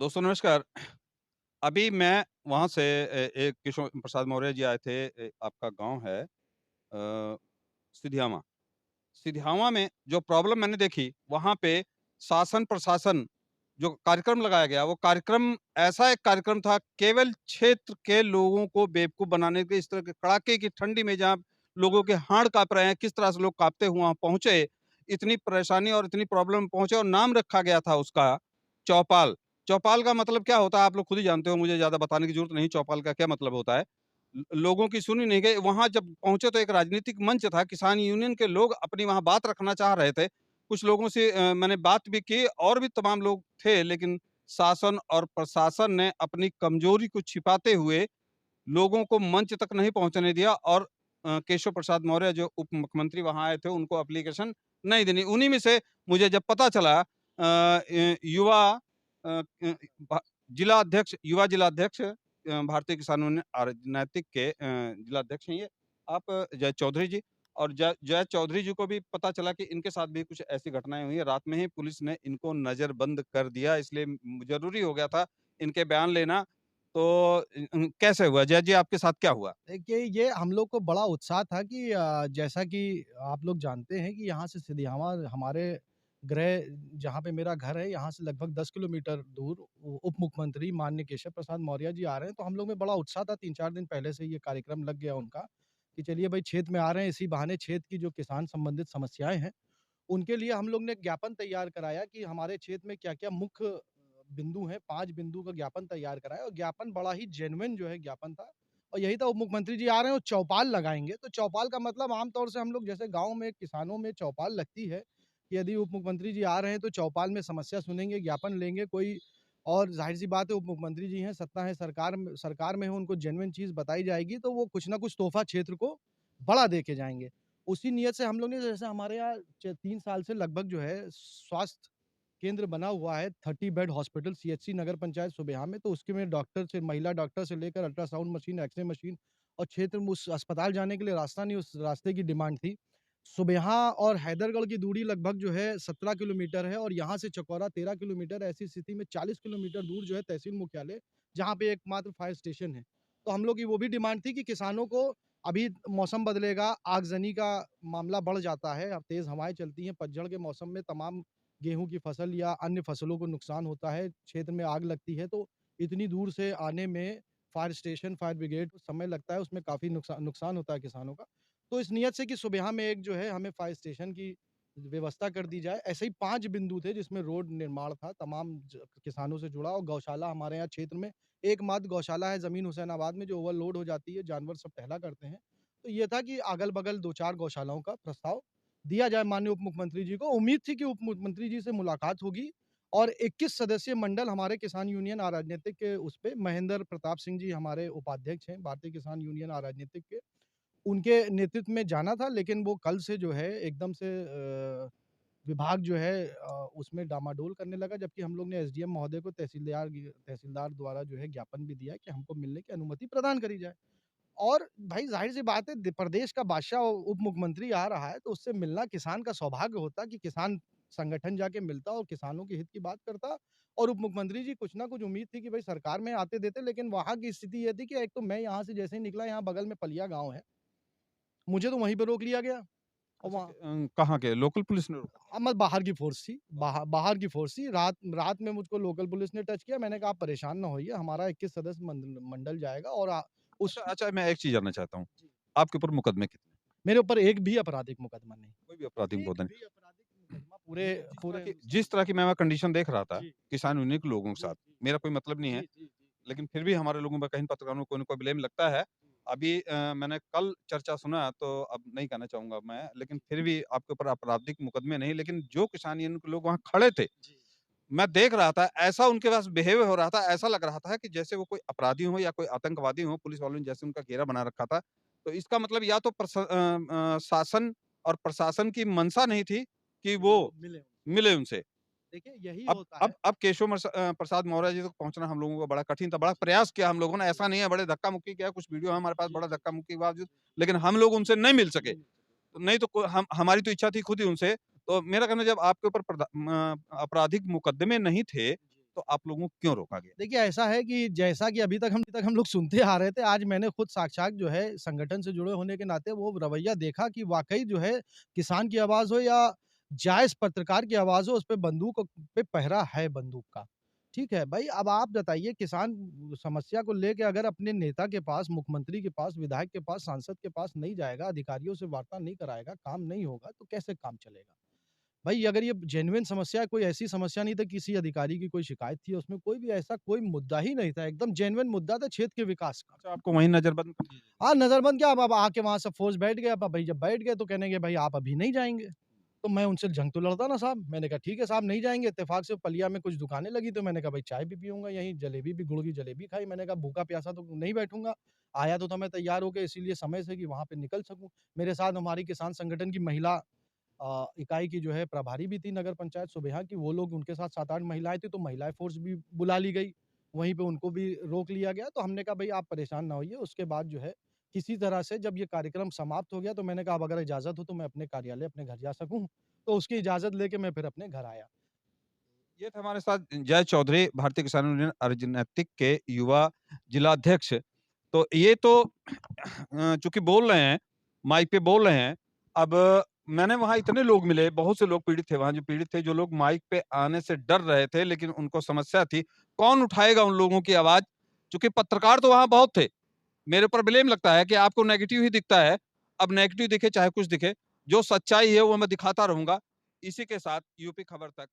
दोस्तों नमस्कार। अभी मैं वहाँ से एक किशोर प्रसाद मौर्य जी आए थे। आपका गाँव है सिधियामा। सिधियामा में जो प्रॉब्लम मैंने देखी, वहाँ पे शासन-प्रशासन जो कार्यक्रम लगाया गया, वो कार्यक्रम ऐसा एक कार्यक्रम था, केवल क्षेत्र के लोगों को बेवकूफ़ बनाने के। इस तरह के कड़ाके की ठंडी में जहाँ लोगों के हाड़ काँप रहे हैं, किस तरह से लोग काँपते हुए वहाँ पहुँचे, इतनी परेशानी और इतनी प्रॉब्लम में पहुँचे और नाम रखा गया था उसका चौपाल। चौपाल का मतलब क्या होता है आप लोग खुद ही जानते हो, मुझे ज़्यादा बताने की ज़रूरत नहीं, चौपाल का क्या मतलब होता है। लोगों की सुनी नहीं गई, वहाँ जब पहुँचे तो एक राजनीतिक मंच था, किसान यूनियन के लोग अपनी वहाँ बात रखना चाह रहे थे। कुछ लोगों से मैंने बात भी की और भी तमाम लोग थे, लेकिन शासन और प्रशासन ने अपनी कमज़ोरी को छिपाते हुए लोगों को मंच तक नहीं पहुँचने दिया और केशव प्रसाद मौर्य जो उप मुख्यमंत्री वहाँ आए थे, उनको एप्लीकेशन नहीं देनी। उन्हीं में से मुझे जब पता चला युवा भा जिला अध्यक्ष युवा जिला अध्यक्ष भारतीय किसान यूनियन राजनैतिक के जिला अध्यक्ष हैं ये, आप जय चौधरी जी। और जय जय चौधरी जी को भी पता चला कि इनके साथ भी कुछ ऐसी घटनाएँ हुई हैं। रात में ही पुलिस ने इनको नज़रबंद कर दिया, इसलिए ज़रूरी हो गया था इनके बयान लेना। तो कैसे हुआ? जय जी आपके साथ क्या हुआ? देखिए, ये हम लोग को बड़ा उत्साह था कि जैसा कि आप लोग जानते हैं कि यहाँ से सिधियामा हमारे गृह जहाँ पे मेरा घर है, यहाँ से लगभग 10 किलोमीटर दूर उप मुख्यमंत्री माननीय केशव प्रसाद मौर्य जी आ रहे हैं। तो हम लोग में बड़ा उत्साह था, 3-4 दिन पहले से ये कार्यक्रम लग गया उनका कि चलिए भाई क्षेत्र में आ रहे हैं, इसी बहाने क्षेत्र की जो किसान संबंधित समस्याएँ हैं, उनके लिए हम लोग ने एक ज्ञापन तैयार कराया कि हमारे क्षेत्र में क्या-क्या मुख्य बिंदु हैं, 5 बिंदु का ज्ञापन तैयार कराया और ज्ञापन बड़ा ही जेन्युइन जो है ज्ञापन था। और यही था, उप मुख्यमंत्री जी आ रहे हैं और चौपाल लगाएँगे। तो चौपाल का मतलब आम तौर से हम लोग जैसे गाँव में किसानों में चौपाल लगती है, कि यदि उप मुख्यमंत्री जी आ रहे हैं तो चौपाल में समस्या सुनेंगे, ज्ञापन लेंगे कोई। और ज़ाहिर-सी बात है, उप मुख्यमंत्री जी हैं, सत्ता है, सरकार में है, उनको जेन्युइन चीज़ बताई जाएगी तो वो कुछ ना कुछ तोहफ़ा क्षेत्र को बड़ा दे के जाएँगे। उसी नियत से हम लोग ने, जैसे हमारे यहाँ 3 साल से लगभग जो है स्वास्थ्य केंद्र बना हुआ है, 30 बेड हॉस्पिटल सीएचसी नगर पंचायत सुबेहा में, तो उसके में डॉक्टर से महिला डॉक्टर से लेकर अल्ट्रासाउंड मशीन, एक्स-रे मशीन और क्षेत्र में उस अस्पताल जाने के लिए रास्ता नहीं, उस रास्ते की डिमांड थी। सुबेहा और हैदरगढ़ की दूरी लगभग जो है 17 किलोमीटर है और यहाँ से चकौरा 13 किलोमीटर, ऐसी स्थिति में 40 किलोमीटर दूर जो है तहसील मुख्यालय, जहाँ पे एकमात्र फायर स्टेशन है। तो हम लोग की वो भी डिमांड थी कि किसानों को, अभी मौसम बदलेगा, आगजनी का मामला बढ़ जाता है, अब तेज़ हवाएँ चलती हैं, पतझड़ के मौसम में तमाम गेहूँ की फसल या अन्य फसलों को नुकसान होता है, क्षेत्र में आग लगती है, तो इतनी दूर से आने में फायर स्टेशन, फायर ब्रिगेड को समय लगता है, उसमें काफ़ी नुकसान होता है किसानों का। तो इस नियत से कि सुबेहा में एक जो है हमें फायर स्टेशन की व्यवस्था कर दी जाए। ऐसे ही 5 बिंदु थे जिसमें रोड निर्माण था, तमाम किसानों से जुड़ा, और गौशाला हमारे यहाँ क्षेत्र में एकमात्र गौशाला है ज़मीन हुसैनाबाद में, जो ओवरलोड हो जाती है, जानवर सब टहला करते हैं। तो ये था कि अगल-बगल 2-4 गौशालाओं का प्रस्ताव दिया जाए माननीय उप मुख्यमंत्री जी को। उम्मीद थी कि उप मुख्यमंत्री जी से मुलाकात होगी और 21 सदस्यीय मंडल हमारे किसान यूनियन अराजनीतिक के उस पे, महेंद्र प्रताप सिंह जी हमारे उपाध्यक्ष हैं, भारतीय किसान यूनियन अराजनीतिक के। उनके नेतृत्व में जाना था, लेकिन वो कल से जो है एकदम से विभाग जो है उसमें डामाडोल करने लगा, जबकि हम लोग ने एसडीएम महोदय को तहसीलदार द्वारा जो है ज्ञापन भी दिया है कि हमको मिलने की अनुमति प्रदान करी जाए। और भाई ज़ाहिर-सी बात है, प्रदेश का बादशाह उप मुख्यमंत्री आ रहा है, तो उससे मिलना किसान का सौभाग्य होता कि किसान संगठन जाके मिलता और किसानों के हित की बात करता। और उप मुख्यमंत्री जी, कुछ ना कुछ उम्मीद थी कि भाई सरकार में आते देते, लेकिन वहाँ की स्थिति ये थी कि एक तो मैं यहाँ से जैसे ही निकला, यहाँ बगल में पलिया गाँव है, मुझे तो वहीं पे रोक लिया गया। और अच्छा वहाँ कहाँ के लोकल पुलिस ने रोका? मैं बाहर की फ़ोर्स थी, बाहर की फ़ोर्स थी। रात रात में मुझको लोकल पुलिस ने टच किया। मैंने कहा, आप परेशान ना होइए, हमारा 21 सदस्य मंडल जाएगा और अच्छा उस अच्छा मैं एक चीज़ जानना चाहता हूँ, जी। आपके ऊपर मुकदमे कितने? मेरे ऊपर एक भी आपराधिक मुकदमा नहीं। कोई भी आपराधिक एक मुकदमा भी आपराधिक मुकदमा पूरे पूरे जिस तरह की मैं कंडीशन देख रहा था, जी, किसान यूनियन के लोगों के जी, साथ, जी, मेरा कोई मतलब नहीं है, जी, जी, जी, जी। लेकिन फिर भी हमारे लोगों पे कहीं पत्रकारों को कोई न कोई ब्लेम लगता है। अभी मैंने कल चर्चा सुना तो अब नहीं कहना चाहूँगा मैं, लेकिन फिर भी आपके ऊपर आपराधिक मुकदमे नहीं, लेकिन जो किसान यूनियन के लोग वहाँ खड़े थे, जी। मैं देख रहा था, ऐसा उनके पास बिहेव हो रहा था, ऐसा लग रहा था कि जैसे वो कोई अपराधी हों या कोई आतंकवादी हों, पुलिस वालों ने जैसे उनका घेरा बना रखा था। तो इसका मतलब या तो शासन और प्रशासन की मंशा नहीं थी कि कि वो वो मिले उनसे। मिले उनसे। देखिए, यही अब होता अब है। अब केशव प्रसाद मौर्य जी तक पहुँचना हम लोगों को बड़ा कठिन था, बड़ा प्रयास किया हम लोगों ने, जी, ऐसा नहीं है बड़े धक्का-मुक्की किया, कुछ वीडियो है हमारे पास जी, बड़ा जी, धक्का-मुक्की के बावजूद, जी। लेकिन हम लोग उनसे नहीं मिल सके। नहीं मिल सके। नहीं तो को हम हमारी तो इच्छा थी खुद ही उनसे, तो मेरा कहना है जब आपके ऊपर आपराधिक मुकद्दमे नहीं थे, तो आप लोगों को क्यों रोका गया? देखिए, ऐसा है कि जैसा कि अभी तक हम लोग सुनते आ रहे थे, आज मैंने खुद साक्षात जो है संगठन से जुड़े होने के नाते वो रवैया देखा कि वाक़ई जो है किसान की आवाज़ हो या जायज़ पत्रकार की आवाज़ हो, उस पे बंदूक पे पहरा है बंदूक का। ठीक है, भई अब आप बताइए किसान समस्या को लेके अगर अपने नेता के पास, मुख्यमंत्री के पास, विधायक के पास, सांसद के पास नहीं जाएगा, अधिकारियों से वार्ता नहीं कराएगा, काम नहीं होगा, तो कैसे काम चलेगा? भाई अगर ये जेन्युइन समस्या है, कोई ऐसी समस्या नहीं था किसी अधिकारी की कोई शिकायत थी, उसमें कोई भी ऐसा कोई मुद्दा ही नहीं था, एकदम जेन्युइन मुद्दा था क्षेत्र के विकास का। अच्छा, आपको वहीं नज़रबंद कर दिया हाँ, नज़रबंद क्या अब आके वहाँ सब फ़ोर्स बैठ गए, अब भई जब बैठ गए तो कहने लगे भाई आप अभी नहीं जाएँगे। तो मैं उनसे जंग तो लड़ता ना साहब, मैंने कहा ठीक है साहब नहीं जाएँगे, इत्तेफ़ाक से पलिया में कुछ दुकानें लगी तो मैंने कहा भाई चाय भी पीऊँगा यहीं, जलेबी भी गुड़ की जलेबी खाई, मैंने कहा भूखा-प्यासा तो नहीं बैठूँगा। आया तो था मैं तैयार होके इसीलिए समय से कि वहाँ पे निकल सकूँ। मेरे साथ हमारी किसान संगठन की महिला इकाई की जो है प्रभारी भी थी नगर पंचायत सुबेहा की, वो लोग उनके साथ 7-8 महिलाएँ थी, तो महिलाएँ फ़ोर्स भी बुला ली गई। वहीं पे उनको भी रोक लिया गया, तो हमने कहा भई आप परेशान ना होइए, उसके बाद जो है किसी तरह से जब ये कार्यक्रम समाप्त हो गया, तो मैंने कहा अब अगर इजाज़त हो तो मैं अपने कार्यालय, अपने घर जा सकूँ, तो उसकी इजाज़त लेके मैं फिर अपने घर आया। ये थे हमारे साथ जय चौधरी, भारतीय किसान यूनियन राजनैतिक के युवा जिलाध्यक्ष। तो ये तो चूँकि बोल रहे हैं, माइक पे बोल रहे हैं। अब मैंने वहाँ इतने लोग मिले, बहुत से लोग पीड़ित थे वहाँ जो पीड़ित थे, जो लोग माइक पे आने से डर रहे थे, लेकिन उनको समस्या थी। कौन उठाएगा उन लोगों की आवाज़? चूँकि पत्रकार तो वहाँ बहुत थे। मेरे ऊपर ब्लेम लगता है कि आपको नेगेटिव ही दिखता है। अब नेगेटिव दिखे चाहे कुछ दिखे, जो सच्चाई है वो मैं दिखाता रहूँगा। इसी के साथ यूपी खबर तक